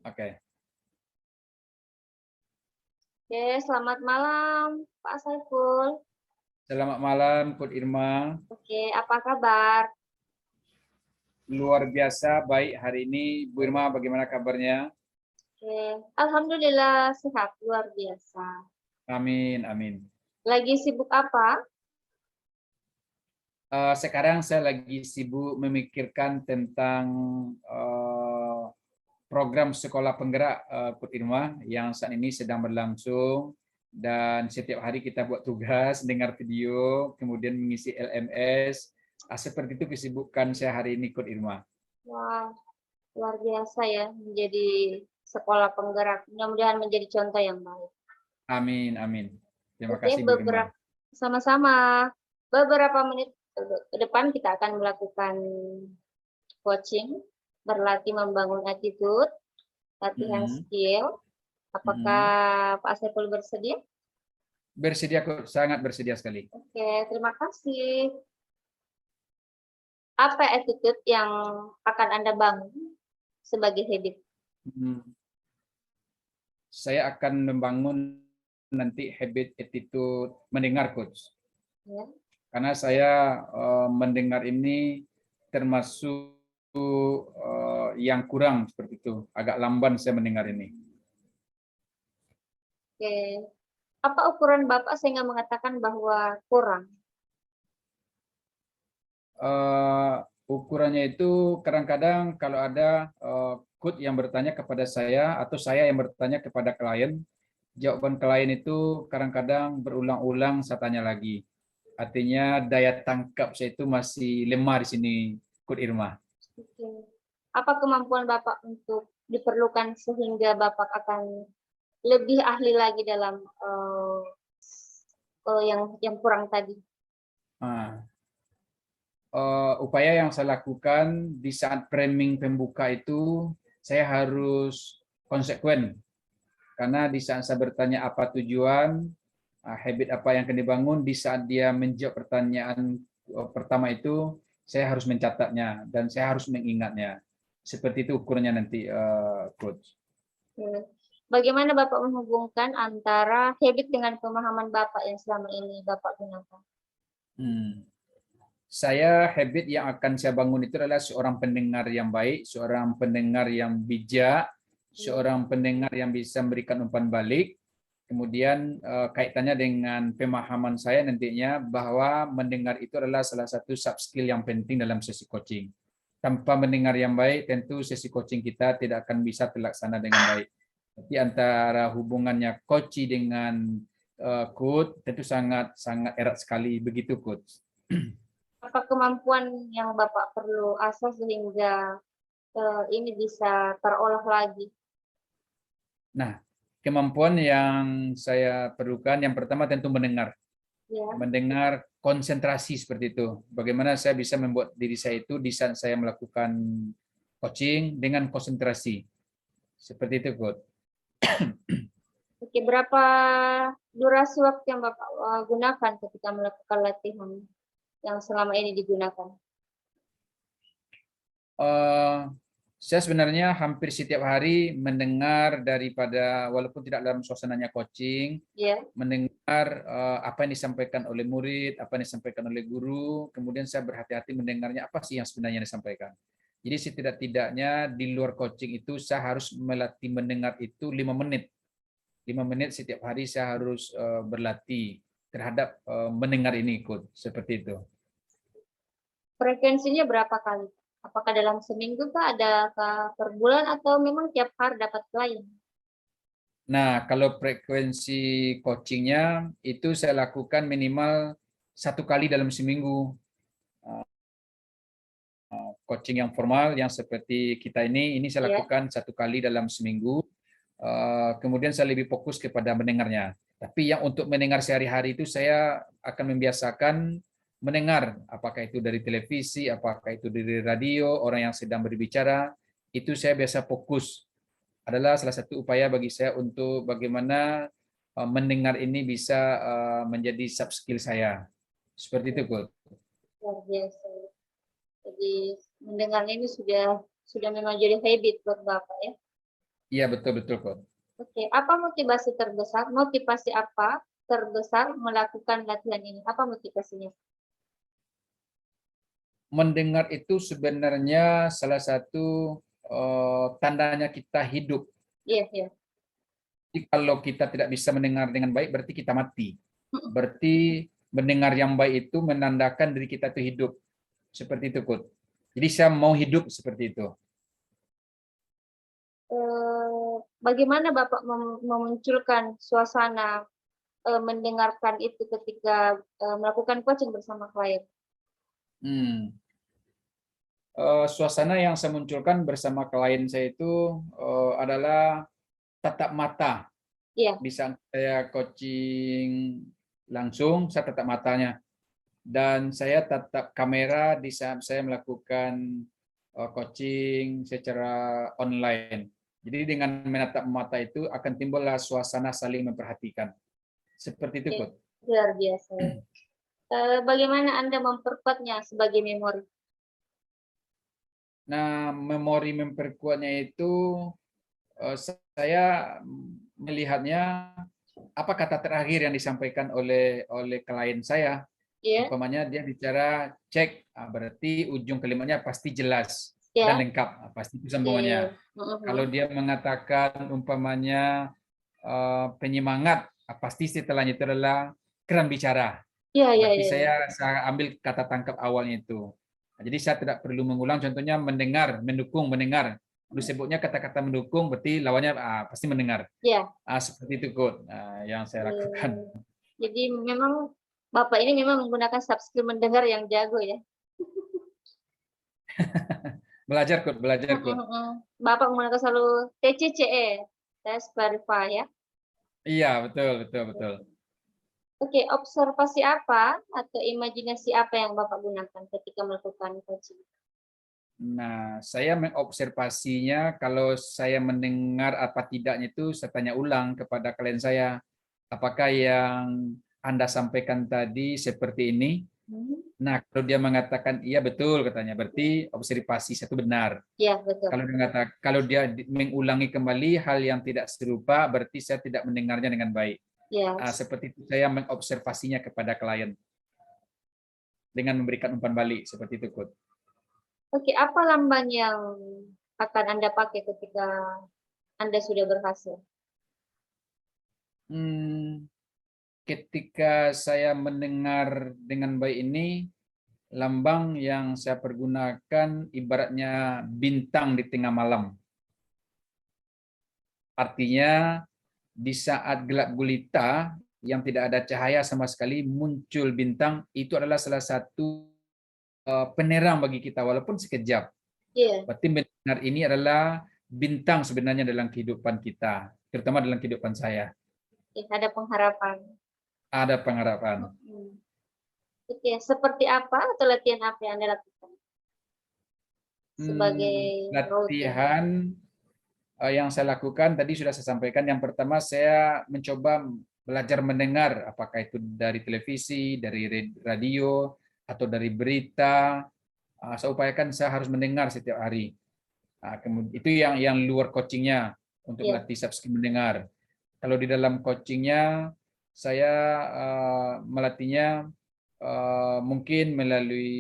Oke. Oke, selamat malam Pak Saiful. Selamat malam, Coach Irma. Oke, apa kabar? Luar biasa baik hari ini. Bu Irma, bagaimana kabarnya? Oke, alhamdulillah sehat luar biasa. Amin, amin. Lagi sibuk apa? Sekarang saya lagi sibuk memikirkan tentang program sekolah penggerak Coach Irma yang saat ini sedang berlangsung, dan setiap hari kita buat tugas, dengar video, kemudian mengisi LMS. Seperti itu kesibukan saya hari ini, Coach Irma. Wah, luar biasa ya menjadi sekolah penggerak. Mudah-mudahan menjadi contoh yang baik. Amin, amin. Terima Oke, kasih, Bu Irma. sama-sama. Beberapa menit ke depan kita akan melakukan coaching, berlatih membangun attitude, latihan skill. Apakah Pak Saiful bersedia? Bersedia, sangat bersedia sekali. Oke, terima kasih. Apa attitude yang akan Anda bangun sebagai habit? Saya akan membangun nanti habit attitude mendengar, Coach. Ya. Karena saya mendengar ini termasuk yang kurang seperti itu. Agak lamban saya mendengar ini. Oke. Apa ukuran Bapak sehingga mengatakan bahwa kurang? Ukurannya itu kadang-kadang kalau ada coach yang bertanya kepada saya atau saya yang bertanya kepada klien, jawaban klien itu kadang-kadang berulang-ulang saya tanya lagi. Artinya daya tangkap saya itu masih lemah di sini, Coach Irma. Oke. Apa kemampuan Bapak untuk diperlukan sehingga Bapak akan lebih ahli lagi dalam yang kurang tadi? Upaya yang saya lakukan di saat framing pembuka itu, saya harus konsekuen. Karena di saat saya bertanya apa tujuan, habit apa yang akan dibangun, di saat dia menjawab pertanyaan pertama itu, saya harus mencatatnya dan saya harus mengingatnya. Seperti itu ukurannya nanti, Coach. Bagaimana Bapak menghubungkan antara habit dengan pemahaman Bapak yang selama ini Bapak gunakan? Saya habit yang akan saya bangun itu adalah seorang pendengar yang baik, seorang pendengar yang bijak, seorang pendengar yang bisa memberikan umpan balik. Kemudian kaitannya dengan pemahaman saya nantinya bahwa mendengar itu adalah salah satu sub skill yang penting dalam sesi coaching. Tanpa mendengar yang baik, tentu sesi coaching kita tidak akan bisa terlaksana dengan baik. Tapi antara hubungannya coach dengan coach tentu sangat sangat erat sekali, begitu coach. Apa kemampuan yang Bapak perlu asah sehingga ini bisa terolah lagi? Nah, kemampuan yang saya perlukan yang pertama tentu mendengar. Ya. Mendengar, konsentrasi seperti itu. Bagaimana saya bisa membuat diri saya itu di saat saya melakukan coaching dengan konsentrasi. Seperti itu, Coach. Oke, berapa durasi waktu yang Bapak gunakan ketika melakukan latihan yang selama ini digunakan? Saya sebenarnya hampir setiap hari mendengar daripada, walaupun tidak dalam suasananya coaching, mendengar apa yang disampaikan oleh murid, apa yang disampaikan oleh guru, kemudian saya berhati-hati mendengarnya apa sih yang sebenarnya disampaikan. Jadi setidak-tidaknya di luar coaching itu saya harus melatih mendengar itu 5 menit. 5 menit setiap hari saya harus berlatih terhadap mendengar ini, Coach. Seperti itu. Frekuensinya berapa kali? Apakah dalam seminggu kah, ada per bulan, atau memang tiap hari dapat klien? Nah, kalau frekuensi coachingnya itu saya lakukan minimal 1 kali dalam seminggu. Coaching yang formal yang seperti kita ini saya lakukan 1 kali dalam seminggu. Kemudian saya lebih fokus kepada mendengarnya. Tapi yang untuk mendengar sehari-hari itu saya akan membiasakan mendengar, apakah itu dari televisi, apakah itu dari radio, orang yang sedang berbicara, itu saya biasa fokus. Adalah salah satu upaya bagi saya untuk bagaimana mendengar ini bisa menjadi sub skill saya. Seperti itu, Coach. Luar biasa. Jadi mendengar ini sudah memang jadi habit buat Bapak ya? Iya, betul-betul kok. Oke, apa motivasi apa terbesar melakukan latihan ini? Apa motivasinya? Mendengar itu sebenarnya salah satu tandanya kita hidup. Iya, iya. Jadi kalau kita tidak bisa mendengar dengan baik, berarti kita mati. Mm-mm. Berarti mendengar yang baik itu menandakan diri kita itu hidup. Seperti itu, Kut. Jadi saya mau hidup seperti itu. Bagaimana Bapak memunculkan suasana mendengarkan itu ketika melakukan coaching bersama klien? Hmm. Suasana yang saya munculkan bersama klien saya itu adalah tatap mata. Iya, Di saat saya coaching langsung, saya tatap matanya. Dan saya tatap kamera di saat saya melakukan coaching secara online. Jadi dengan menatap mata itu akan timbullah suasana saling memperhatikan. Seperti itu, oke. Kut. Luar biasa. Bagaimana Anda memperkuatnya sebagai memori? Nah, memori memperkuatnya itu saya melihatnya apa kata terakhir yang disampaikan oleh klien saya. Ya, Umpamanya dia bicara cek, berarti ujung kalimatnya pasti jelas dan ya, lengkap, pasti itu ya, ya. sambungannya. Kalau dia mengatakan umpamanya penyemangat, pasti setelahnya itu adalah keran bicara. Ya, ya, Berarti ya, ya. saya ambil kata tangkap awalnya itu. Nah, jadi saya tidak perlu mengulang, contohnya mendengar, mendukung, mendengar. Disebutnya kata-kata mendukung, berarti lawannya pasti mendengar. Ya, Seperti itu, Kut. Yang saya lakukan. eh, jadi memang Bapak ini memang menggunakan soft skill mendengar yang jago ya. Belajar, Kut, belajar, Kut. Bapak menggunakan selalu TCCE, test verify ya. Iya, betul, betul, betul. Oke, observasi apa atau imajinasi apa yang Bapak gunakan ketika melakukan coaching? Nah, saya mengobservasinya kalau saya mendengar apa tidaknya itu saya tanya ulang kepada klien saya. Apakah yang Anda sampaikan tadi seperti ini? Hmm. Nah, kalau dia mengatakan iya betul katanya, berarti observasi satu benar. Ya, betul. Kalau dia mengulangi kembali hal yang tidak serupa, berarti saya tidak mendengarnya dengan baik. Ya. Seperti itu saya mengobservasinya kepada klien dengan memberikan umpan balik seperti itu, Kut. Oke, apa lamban yang akan Anda pakai ketika Anda sudah berhasil? Hmm, ketika saya mendengar dengan baik ini, lambang yang saya pergunakan ibaratnya bintang di tengah malam. Artinya di saat gelap gulita yang tidak ada cahaya sama sekali muncul bintang, itu adalah salah satu penerang bagi kita walaupun sekejap. Iya, Berarti benar ini adalah bintang sebenarnya dalam kehidupan kita, terutama dalam kehidupan saya. ya, ada pengharapan. Ada pengharapan. Oke, seperti apa atau latihan apa yang Anda lakukan sebagai rutin? Latihan yang saya lakukan tadi sudah saya sampaikan. Yang pertama saya mencoba belajar mendengar, apakah itu dari televisi, dari radio, atau dari berita. Saya upayakan saya harus mendengar setiap hari. Kemudian itu yang luar coachingnya untuk Ya, melatih soft skill mendengar. Kalau di dalam coachingnya saya melatihnya mungkin melalui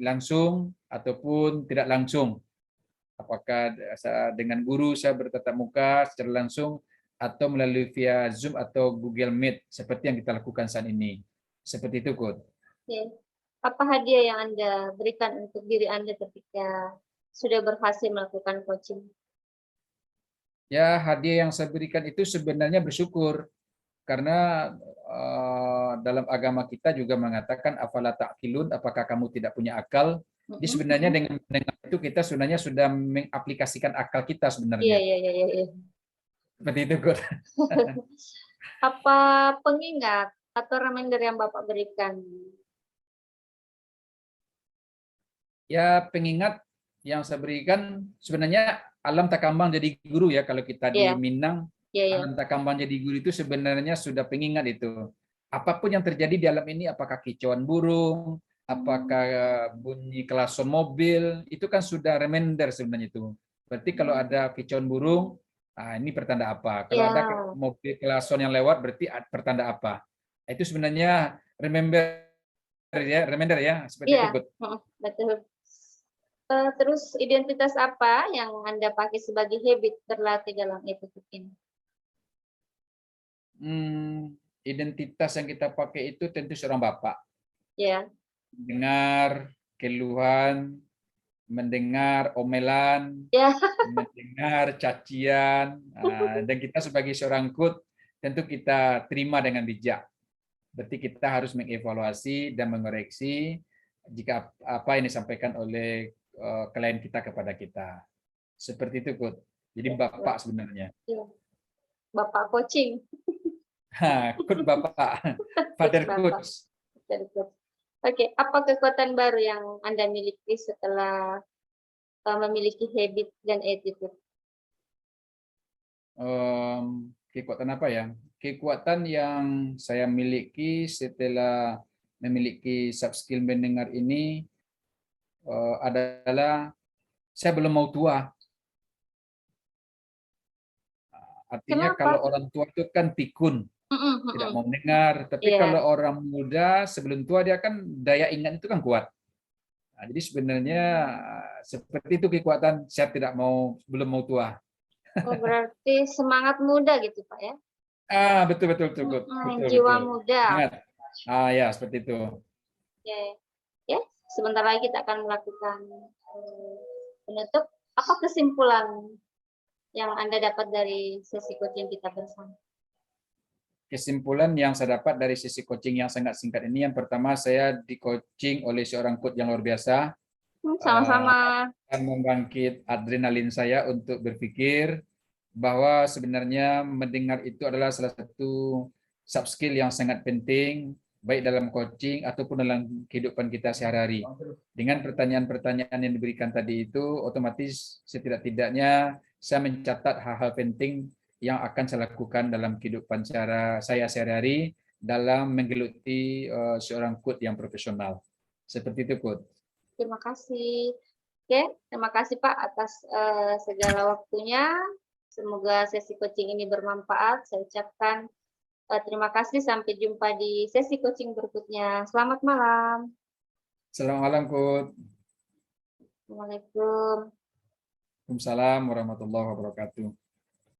langsung ataupun tidak langsung. Apakah dengan guru saya bertatap muka secara langsung atau melalui via Zoom atau Google Meet seperti yang kita lakukan saat ini. Seperti itu, Kut. oke. Apa hadiah yang Anda berikan untuk diri Anda ketika sudah berhasil melakukan coaching? Ya, hadiah yang saya berikan itu sebenarnya bersyukur karena dalam agama kita juga mengatakan afala ta'qilun, apakah kamu tidak punya akal? Jadi sebenarnya dengan mendengar itu kita sebenarnya sudah mengaplikasikan akal kita Iya, sebenarnya. iya, iya, iya. Iya. Seperti itu, Kut. Apa pengingat atau reminder yang Bapak berikan? Ya, pengingat yang saya berikan sebenarnya alam takambang jadi guru ya, kalau kita di Iya, Minang iya, iya. alam takambang jadi guru itu sebenarnya sudah pengingat itu. Apapun yang terjadi di alam ini, apakah kicauan burung, apakah bunyi klakson mobil, itu kan sudah reminder sebenarnya itu. Berarti kalau ada kicauan burung, Ini pertanda apa? Kalau Ya, ada mobil klason yang lewat berarti pertanda apa? Itu sebenarnya reminder ya, seperti itu, iya, Bud. betul. Terus identitas apa yang Anda pakai sebagai habit berlatih dalam etiquette? Identitas yang kita pakai itu tentu seorang bapak. Ya, Dengar keluhan, mendengar omelan, ya, mendengar cacian, dan kita sebagai seorang coach tentu kita terima dengan bijak. Berarti kita harus mengevaluasi dan mengoreksi jika apa yang disampaikan oleh klien kita kepada kita. Seperti itu, coach. Jadi bapak sebenarnya. ya. Bapak coaching. Coach bapak, father Bapak. coach. Very good. Oke, apa kekuatan baru yang Anda miliki setelah memiliki habit dan attitude? Kekuatan apa ya? Kekuatan yang saya miliki setelah memiliki soft skill mendengar ini adalah saya belum mau tua. Artinya Kenapa? kalau orang tua itu kan pikun, tidak mau mendengar. Tapi Iya. kalau orang muda sebelum tua dia kan daya ingat itu kan kuat. Jadi sebenarnya seperti itu kekuatan saya belum mau tua. Oh, berarti semangat muda gitu, Pak ya? Betul betul betul betul Jiwa betul. muda. Ingat. Ya seperti itu. Ya, ya. Sebentar lagi kita akan melakukan penutup. Apa kesimpulan yang Anda dapat dari sesi coaching kita bersama? Kesimpulan yang saya dapat dari sesi coaching yang sangat singkat ini, yang pertama saya di coaching oleh seorang coach yang luar biasa. Sama-sama. Membangkit adrenalin saya untuk berpikir bahwa sebenarnya mendengar itu adalah salah satu soft skill yang sangat penting, baik dalam coaching ataupun dalam kehidupan kita sehari-hari. Dengan pertanyaan-pertanyaan yang diberikan tadi itu, otomatis setidak-tidaknya saya mencatat hal-hal penting yang akan saya lakukan dalam kehidupan saya sehari-hari dalam menggeluti seorang coach yang profesional. Seperti itu, coach. Terima kasih. Oke, terima kasih Pak atas segala waktunya. Semoga sesi coaching ini bermanfaat. Saya ucapkan terima kasih. Sampai jumpa di sesi coaching berikutnya. Selamat malam. Selamat malam, coach. Assalamualaikum. Waalaikumsalam warahmatullahi wabarakatuh.